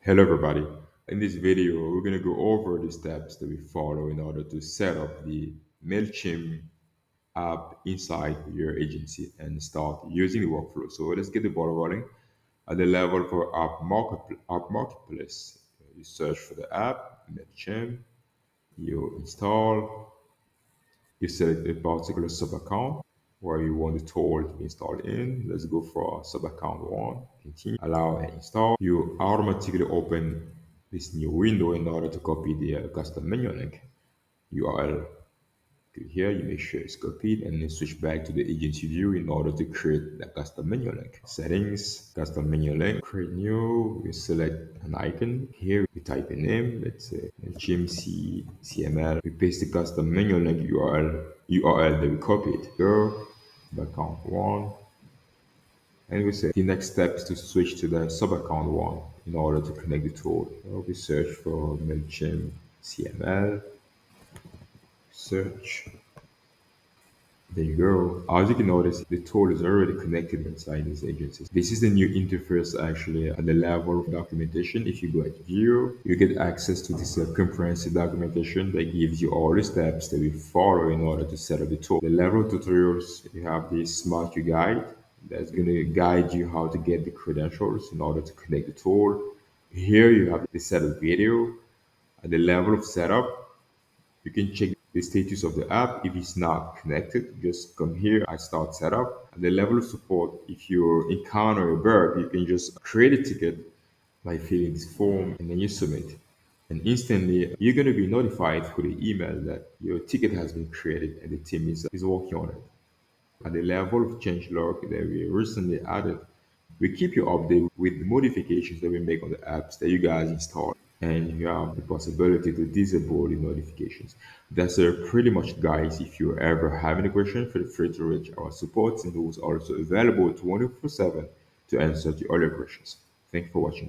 Hello everybody. In this video, we're going to go over the steps that we follow in order to set up the MailChimp app inside your agency and start using the workflow. So let's get the ball rolling. At the level for app marketplace, you search for the app, MailChimp, you install, you select a particular sub account where you want the tool to be installed in. Let's go for sub account one. Continue. Allow and install. You automatically open this new window in order to copy the custom menu link URL. Click here, you make sure it's copied and then switch back to the agency view in order to create the custom menu link. Settings, custom menu link, create new, we select an icon. Here we type a name, let's say MailChimp CML. We paste the custom menu link URL that we copied. Go, account one, and we say the next step is to switch to the sub account one in order to connect the tool. So we search for MailChimp CML, search. There you go. As you can notice, the tool is already connected inside these agencies. This is the new interface actually at the level of documentation. If you go at view, you get access to this comprehensive documentation that gives you all the steps that we follow in order to set up the tool. The level of tutorials, you have this smart you guide that's going to guide you how to get the credentials in order to connect the tool. Here you have the setup video. At the level of setup, you can check the status of the app. If it's not connected, just come here and start setup. At the level of support, if you encounter a bug, you can just create a ticket by filling this form and then you submit. And instantly, you're going to be notified through the email that your ticket has been created and the team is working on it. At the level of changelog that we recently added, we keep you updated with the modifications that we make on the apps that you guys install. And you have the possibility to disable the notifications. That's pretty much, guys. If you ever have any question, feel free to reach our support, and who's also available 24/7 to answer to all your questions. Thank you for watching, guys.